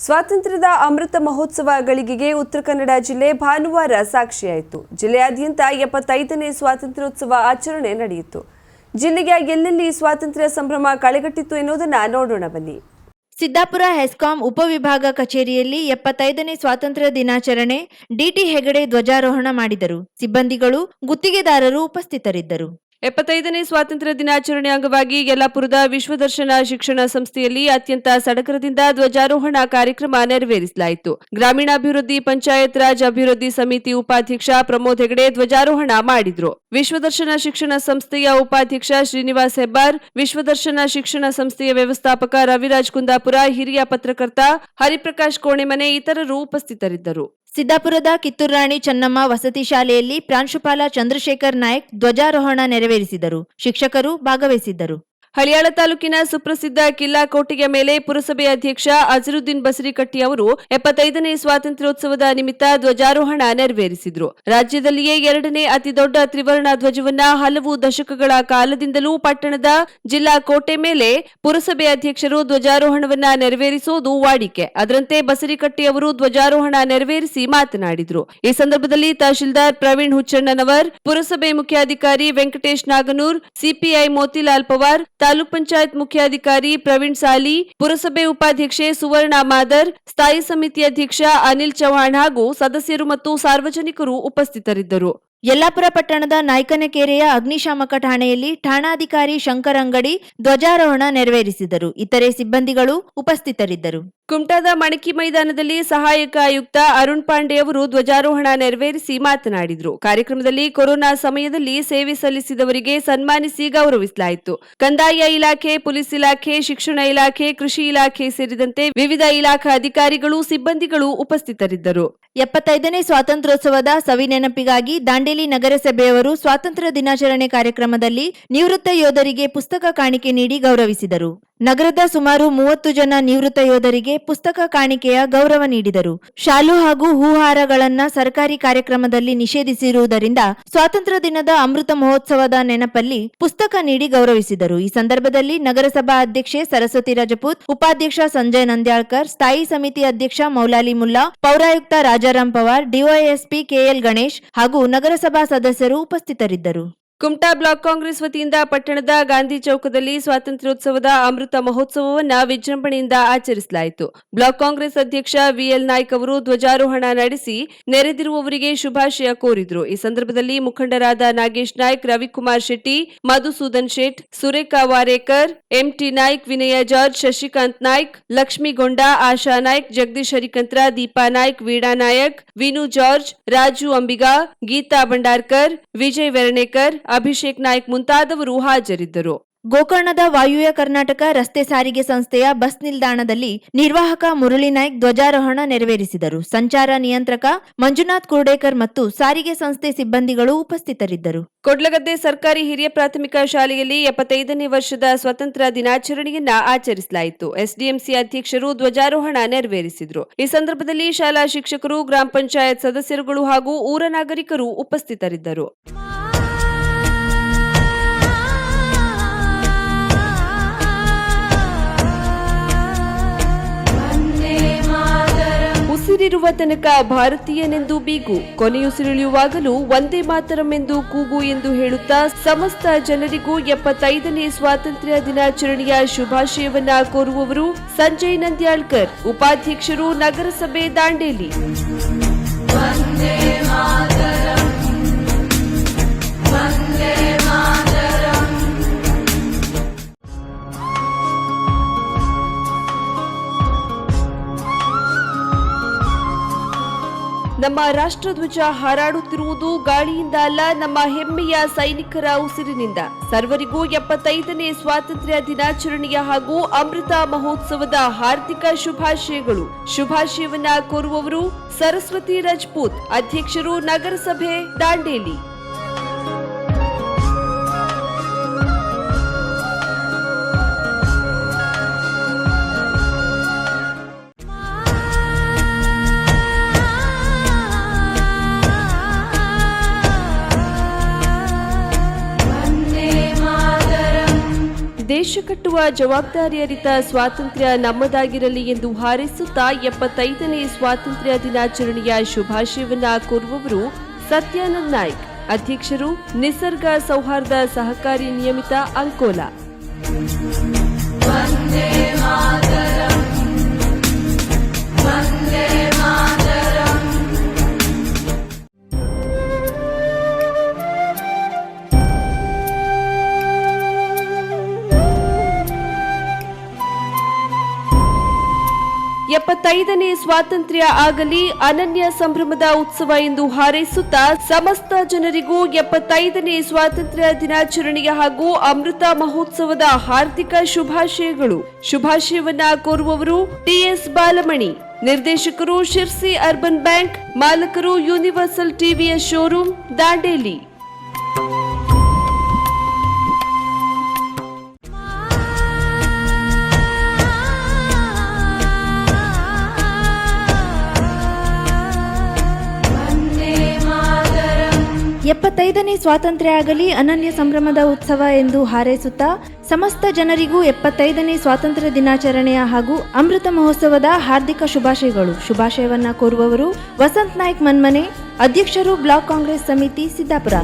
ಸ್ವಾತಂತ್ರ್ಯದ ಅಮೃತ ಮಹೋತ್ಸವ ಗಳಿಗೆಗೆ ಉತ್ತರ ಕನ್ನಡ ಜಿಲ್ಲೆ ಭಾನುವಾರ ಸಾಕ್ಷಿಯಾಯಿತು. ಜಿಲ್ಲೆಯಾದ್ಯಂತ 75ನೇ ಸ್ವಾತಂತ್ರ್ಯೋತ್ಸವ ಆಚರಣೆ ನಡೆಯಿತು. ಜಿಲ್ಲೆಯ ಎಲ್ಲೆಲ್ಲಿ ಸ್ವಾತಂತ್ರ್ಯ ಸಂಭ್ರಮ ಕಳೆಗಟ್ಟಿತ್ತು ಎನ್ನುವುದನ್ನು ನೋಡೋಣ ಬನ್ನಿ. ಸಿದ್ದಾಪುರ ಹೆಸ್ಕಾಂ ಉಪವಿಭಾಗ ಕಚೇರಿಯಲ್ಲಿ 75ನೇ ಸ್ವಾತಂತ್ರ್ಯ ದಿನಾಚರಣೆ ಡಿಟಿ ಹೆಗಡೆ ಧ್ವಜಾರೋಹಣ ಮಾಡಿದರು. ಸಿಬ್ಬಂದಿಗಳು, ಗುತ್ತಿಗೆದಾರರು ಉಪಸ್ಥಿತರಿದ್ದರು. 75ನೇ ಸ್ವಾತಂತ್ರ್ಯ ದಿನಾಚರಣೆ ಅಂಗವಾಗಿ ಯಲ್ಲಾಪುರದ ವಿಶ್ವದರ್ಶನ ಶಿಕ್ಷಣ ಸಂಸ್ಥೆಯಲ್ಲಿ ಅತ್ಯಂತ ಸಡಗರದಿಂದ ಧ್ವಜಾರೋಹಣ ಕಾರ್ಯಕ್ರಮ ನೆರವೇರಿಸಲಾಯಿತು. ಗ್ರಾಮೀಣಾಭಿವೃದ್ಧಿ ಪಂಚಾಯತ್ ರಾಜ್ ಅಭಿವೃದ್ಧಿ ಸಮಿತಿ ಉಪಾಧ್ಯಕ್ಷ ಪ್ರಮೋದ್ ಹೆಗಡೆ ಧ್ವಜಾರೋಹಣ ಮಾಡಿದ್ರು. ವಿಶ್ವದರ್ಶನ ಶಿಕ್ಷಣ ಸಂಸ್ಥೆಯ ಉಪಾಧ್ಯಕ್ಷ ಶ್ರೀನಿವಾಸ್ ಹೆಬ್ಬಾರ್, ವಿಶ್ವದರ್ಶನ ಶಿಕ್ಷಣ ಸಂಸ್ಥೆಯ ವ್ಯವಸ್ಥಾಪಕ ರವಿರಾಜ್ ಕುಂದಾಪುರ, ಹಿರಿಯ ಪತ್ರಕರ್ತ ಹರಿಪ್ರಕಾಶ್ ಕೋಣೆಮನೆ ಇತರರು ಉಪಸ್ಥಿತರಿದ್ದರು. ಸಿದ್ದಾಪುರದ ಕಿತ್ತೂರು ರಾಣಿ ಚೆನ್ನಮ್ಮ ವಸತಿ ಶಾಲೆಯಲ್ಲಿ ಪ್ರಾಂಶುಪಾಲ ಚಂದ್ರಶೇಖರ್ ನಾಯ್ಕ್ ಧ್ವಜಾರೋಹಣ ನೆರವೇರಿಸಿದರು. ಶಿಕ್ಷಕರು ಭಾಗವಹಿಸಿದ್ದರು. ಹಳಿಯಾಳ ತಾಲೂಕಿನ ಸುಪ್ರಸಿದ್ಧ ಕಿಲ್ಲಾ ಕೋಟೆಯ ಮೇಲೆ ಪುರಸಭೆ ಅಧ್ಯಕ್ಷ ಅಜರುದ್ದೀನ್ ಬಸರಿಕಟ್ಟಿ ಅವರು 75ನೇ ಸ್ವಾತಂತ್ರ್ಯೋತ್ಸವದ ನಿಮಿತ್ತ ಧ್ವಜಾರೋಹಣ ನೆರವೇರಿಸಿದರು. ರಾಜ್ಯದಲ್ಲಿಯೇ 2ನೇ ಅತಿದೊಡ್ಡ ತ್ರಿವರ್ಣ ಧ್ವಜವನ್ನ ಹಲವು ದಶಕಗಳ ಕಾಲದಿಂದಲೂ ಪಟ್ಟಣದ ಜಿಲ್ಲಾ ಕೋಟೆ ಮೇಲೆ ಪುರಸಭೆ ಅಧ್ಯಕ್ಷರು ಧ್ವಜಾರೋಹಣವನ್ನ ನೆರವೇರಿಸುವುದು ವಾಡಿಕೆ. ಅದರಂತೆ ಬಸರಿಕಟ್ಟಿ ಅವರು ಧ್ವಜಾರೋಹಣ ನೆರವೇರಿಸಿ ಮಾತನಾಡಿದರು. ಈ ಸಂದರ್ಭದಲ್ಲಿ ತಹಶೀಲ್ದಾರ್ ಪ್ರವೀಣ್ ಹುಚ್ಚಣ್ಣನವರ್, ಪುರಸಭೆ ಮುಖ್ಯಾಧಿಕಾರಿ ವೆಂಕಟೇಶ್ ನಾಗನೂರ್, ಸಿಪಿಐ ಮೋತಿಲಾಲ್ ಪವಾರ್, ತಾಲೂಕ್ ಪಂಚಾಯತ್ ಮುಖ್ಯಾಧಿಕಾರಿ ಪ್ರವೀಣ್ ಸಾಲಿ, ಪುರಸಭೆ ಉಪಾಧ್ಯಕ್ಷೆ ಸುವರ್ಣ ಮಾದರ್, ಸ್ಥಾಯಿ ಸಮಿತಿ ಅಧ್ಯಕ್ಷ ಅನಿಲ್ ಚೌಹಾಣ್ ಹಾಗೂ ಸದಸ್ಯರು ಮತ್ತು ಸಾರ್ವಜನಿಕರು ಉಪಸ್ಥಿತರಿದ್ದರು. ಯಲ್ಲಾಪುರ ಪಟ್ಟಣದ ನಾಯ್ಕನಕೆರೆಯ ಅಗ್ನಿಶಾಮಕ ಠಾಣೆಯಲ್ಲಿ ಠಾಣಾಧಿಕಾರಿ ಶಂಕರ್ ಅಂಗಡಿ ಧ್ವಜಾರೋಹಣ ನೆರವೇರಿಸಿದರು. ಇತರೆ ಸಿಬ್ಬಂದಿಗಳು ಉಪಸ್ಥಿತರಿದ್ದರು. ಕುಮಟಾದ ಮಣಕಿ ಮೈದಾನದಲ್ಲಿ ಸಹಾಯಕ ಆಯುಕ್ತ ಅರುಣ್ ಪಾಂಡೆ ಅವರು ಧ್ವಜಾರೋಹಣ ನೆರವೇರಿಸಿ ಮಾತನಾಡಿದರು. ಕಾರ್ಯಕ್ರಮದಲ್ಲಿ ಕೊರೋನಾ ಸಮಯದಲ್ಲಿ ಸೇವೆ ಸಲ್ಲಿಸಿದವರಿಗೆ ಸನ್ಮಾನಿಸಿ ಗೌರವಿಸಲಾಯಿತು. ಕಂದಾಯ ಇಲಾಖೆ, ಪೊಲೀಸ್ ಇಲಾಖೆ, ಶಿಕ್ಷಣ ಇಲಾಖೆ, ಕೃಷಿ ಇಲಾಖೆ ಸೇರಿದಂತೆ ವಿವಿಧ ಇಲಾಖಾ ಅಧಿಕಾರಿಗಳು, ಸಿಬ್ಬಂದಿಗಳು ಉಪಸ್ಥಿತರಿದ್ದರು. 75ನೇ ಸ್ವಾತಂತ್ರ್ಯೋತ್ಸವದ ಸವಿನೆನಪಿಗಾಗಿ ದಾಂಡೇಲಿ ನಗರಸಭೆಯವರು ಸ್ವಾತಂತ್ರ್ಯ ದಿನಾಚರಣೆ ಕಾರ್ಯಕ್ರಮದಲ್ಲಿ ನಿವೃತ್ತ ಯೋಧರಿಗೆ ಪುಸ್ತಕ ಕಾಣಿಕೆ ನೀಡಿ ಗೌರವಿಸಿದರು. ನಗರದ ಸುಮಾರು 30 ಜನ ನಿವೃತ್ತ ಯೋಧರಿಗೆ ಪುಸ್ತಕ ಕಾಣಿಕೆಯ ಗೌರವ ನೀಡಿದರು. ಶಾಲು ಹಾಗೂ ಹೂಹಾರಗಳನ್ನ ಸರ್ಕಾರಿ ಕಾರ್ಯಕ್ರಮದಲ್ಲಿ ನಿಷೇಧಿಸಿರುವುದರಿಂದ ಸ್ವಾತಂತ್ರ್ಯ ದಿನದ ಅಮೃತ ಮಹೋತ್ಸವದ ನೆನಪಲ್ಲಿ ಪುಸ್ತಕ ನೀಡಿ ಗೌರವಿಸಿದರು. ಈ ಸಂದರ್ಭದಲ್ಲಿ ನಗರಸಭಾ ಅಧ್ಯಕ್ಷೆ ಸರಸ್ವತಿ ರಜಪೂತ್, ಉಪಾಧ್ಯಕ್ಷ ಸಂಜಯ್ ನಂದ್ಯಾಳ್ಕರ್, ಸ್ಥಾಯಿ ಸಮಿತಿ ಅಧ್ಯಕ್ಷ ಮೌಲಾಲಿ ಮುಲ್ಲಾ, ಪೌರಾಯುಕ್ತ ರಾಜಾರಾಂ ಪವಾರ್, ಡಿವೈಎಸ್ಪಿ ಕೆಎಲ್ ಗಣೇಶ್ ಹಾಗೂ ನಗರಸಭಾ ಸದಸ್ಯರು ಉಪಸ್ಥಿತರಿದ್ದರು. ಕುಮಟಾ ಬ್ಲಾಕ್ ಕಾಂಗ್ರೆಸ್ ವತಿಯಿಂದ ಪಟ್ಟಣದ ಗಾಂಧಿ ಚೌಕದಲ್ಲಿ ಸ್ವಾತಂತ್ರ್ಯೋತ್ಸವದ ಅಮೃತ ಮಹೋತ್ಸವವನ್ನು ವಿಜೃಂಭಣೆಯಿಂದ ಆಚರಿಸಲಾಯಿತು. ಬ್ಲಾಕ್ ಕಾಂಗ್ರೆಸ್ ಅಧ್ಯಕ್ಷ ವಿಎಲ್ ನಾಯ್ಕ್ ಅವರು ಧ್ವಜಾರೋಹಣ ನಡೆಸಿ ನೆರೆದಿರುವವರಿಗೆ ಶುಭಾಶಯ ಕೋರಿದರು. ಈ ಸಂದರ್ಭದಲ್ಲಿ ಮುಖಂಡರಾದ ನಾಗೇಶ್ ನಾಯ್ಕ್, ರವಿಕುಮಾರ್ ಶೆಟ್ಟಿ, ಮಧುಸೂದನ್ ಶೇಟ್, ಸುರೇಖಾ ವಾರೇಕರ್, ಎಂಟಿ ನಾಯ್ಕ್, ವಿನಯ ಜಾರ್ಜ್, ಶಶಿಕಾಂತ್ ನಾಯ್ಕ್, ಲಕ್ಷ್ಮೀಗೊಂಡ, ಆಶಾ ನಾಯ್ಕ್, ಜಗದೀಶ್ ಹರಿಕಂತ್ರ, ದೀಪಾ ನಾಯ್ಕ್, ವೀಣಾ ನಾಯಕ್, ವಿನು ಜಾರ್ಜ್, ರಾಜು ಅಂಬಿಗಾ, ಗೀತಾ ಭಂಡಾರ್ಕರ್, ವಿಜಯ್ ವೆರ್ಣೇಕರ್, ಅಭಿಷೇಕ್ ನಾಯ್ಕ್ ಮುಂತಾದವರು ಹಾಜರಿದ್ದರು. ಗೋಕರ್ಣದ ವಾಯುವ್ಯ ಕರ್ನಾಟಕ ರಸ್ತೆ ಸಾರಿಗೆ ಸಂಸ್ಥೆಯ ಬಸ್ ನಿಲ್ದಾಣದಲ್ಲಿ ನಿರ್ವಾಹಕ ಮುರಳಿ ನಾಯ್ಕ್ ಧ್ವಜಾರೋಹಣ ನೆರವೇರಿಸಿದರು. ಸಂಚಾರ ನಿಯಂತ್ರಕ ಮಂಜುನಾಥ್ ಕುರ್ಡೇಕರ್ ಮತ್ತು ಸಾರಿಗೆ ಸಂಸ್ಥೆ ಸಿಬ್ಬಂದಿಗಳು ಉಪಸ್ಥಿತರಿದ್ದರು. ಕೊಡ್ಲಗದ್ದೆ ಸರ್ಕಾರಿ ಹಿರಿಯ ಪ್ರಾಥಮಿಕ ಶಾಲೆಯಲ್ಲಿ 75ನೇ ವರ್ಷದ ಸ್ವಾತಂತ್ರ್ಯ ದಿನಾಚರಣೆಯನ್ನ ಆಚರಿಸಲಾಯಿತು. ಎಸ್ಡಿಎಂಸಿ ಅಧ್ಯಕ್ಷರು ಧ್ವಜಾರೋಹಣ ನೆರವೇರಿಸಿದರು. ಈ ಸಂದರ್ಭದಲ್ಲಿ ಶಾಲಾ ಶಿಕ್ಷಕರು, ಗ್ರಾಮ ಪಂಚಾಯತ್ ಸದಸ್ಯರುಗಳು ಹಾಗೂ ಊರ ನಾಗರಿಕರು ಉಪಸ್ಥಿತರಿದ್ದರು. ಉಸಿರಿರುವ ತನಕ ಭಾರತೀಯನೆಂದು ಬೀಗು, ಕೊನೆಯುಸಿರೆಳೆಯುವಾಗಲೂ ಒಂದೇ ಮಾತರಂ ಎಂದು ಕೂಗು ಎಂದು ಹೇಳುತ್ತಾ ಸಮಸ್ತ ಜನರಿಗೂ 75ನೇ ಸ್ವಾತಂತ್ರ್ಯ ದಿನಾಚರಣೆಯ ಶುಭಾಶಯವನ್ನ ಕೋರುವವರು ಸಂಜಯ್ ನಂದ್ಯಾಳ್ಕರ್, ಉಪಾಧ್ಯಕ್ಷರು, ನಗರಸಭೆ ದಾಂಡೇಲಿ. ನಮ್ಮ ರಾಷ್ಟ್ರಧ್ವಜ ಹಾರಾಡುತ್ತಿರುವುದು ಗಾಳಿಯಿಂದ ಅಲ್ಲ, ನಮ್ಮ ಹೆಮ್ಮೆಯ ಸೈನಿಕರ ಉಸಿರಿನಿಂದ. ಸರ್ವರಿಗೂ 75ನೇ ಸ್ವಾತಂತ್ರ್ಯ ದಿನಾಚರಣೆಯ ಹಾಗೂ ಅಮೃತ ಮಹೋತ್ಸವದ ಹಾರ್ದಿಕ ಶುಭಾಶಯಗಳು. ಶುಭಾಶಯವನ್ನ ಕೋರುವವರು ಸರಸ್ವತಿ ರಜಪೂತ್, ಅಧ್ಯಕ್ಷರು, ನಗರಸಭೆ ದಾಂಡೇಲಿ. ದೇಶ ದೇಶ ಕಟ್ಟುವ ಜವಾಬ್ದಾರಿ ಅರಿತ ಸ್ವಾತಂತ್ರ್ಯ ನಮ್ಮದಾಗಿರಲಿ ಎಂದು ಹಾರೈಸುತ್ತಾ 75ನೇ ಸ್ವಾತಂತ್ರ್ಯ ದಿನಾಚರಣೆಯ ಶುಭಾಶಯವನ್ನ ಕೋರುವವರು ಸತ್ಯಾನಂದ್ ನಾಯ್ಕ್, ಅಧ್ಯಕ್ಷರು ನಿಸರ್ಗ ಸೌಹಾರ್ದ ಸಹಕಾರಿ ನಿಯಮಿತ ಅಂಕೋಲಾ. ಎಪ್ಪತ್ತೈದನೇ ಸ್ವಾತಂತ್ರ್ಯ ಆಗಲಿ ಅನನ್ಯ ಸಂಭ್ರಮದ ಉತ್ಸವ ಎಂದು ಹಾರೈಸುತ್ತಾ ಸಮಸ್ತ ಜನರಿಗೂ 75ನೇ ಸ್ವಾತಂತ್ರ್ಯ ದಿನಾಚರಣೆಯ ಹಾಗೂ ಅಮೃತ ಮಹೋತ್ಸವದ ಹಾರ್ದಿಕ ಶುಭಾಶಯಗಳು. ಶುಭಾಶಯವನ್ನ ಕೋರುವವರು ಟಿಎಸ್ ಬಾಲಮಣಿ, ನಿರ್ದೇಶಕರು ಶಿರ್ಸಿ ಅರ್ಬನ್ ಬ್ಯಾಂಕ್, ಮಾಲಕರು ಯೂನಿವರ್ಸಲ್ ಟಿವಿಎಸ್ ಶೋರೂಮ್, ದಾಂಡೇಲಿ. ಎಪ್ಪತ್ತೈದನೇ ಸ್ವಾತಂತ್ರ್ಯ ಆಗಲಿ ಅನನ್ಯ ಸಂಭ್ರಮದ ಉತ್ಸವ ಎಂದು ಹಾರೈಸುತ್ತಾ ಸಮಸ್ತ ಜನರಿಗೂ 75ನೇ ಸ್ವಾತಂತ್ರ್ಯ ದಿನಾಚರಣೆಯ ಹಾಗೂ ಅಮೃತ ಮಹೋತ್ಸವದ ಹಾರ್ದಿಕ ಶುಭಾಶಯಗಳು. ಶುಭಾಶಯವನ್ನ ಕೋರುವವರು ವಸಂತ್ ನಾಯ್ಕ್ ಮನ್ಮನೆ, ಅಧ್ಯಕ್ಷರು ಬ್ಲಾಕ್ ಕಾಂಗ್ರೆಸ್ ಸಮಿತಿ ಸಿದ್ದಾಪುರ.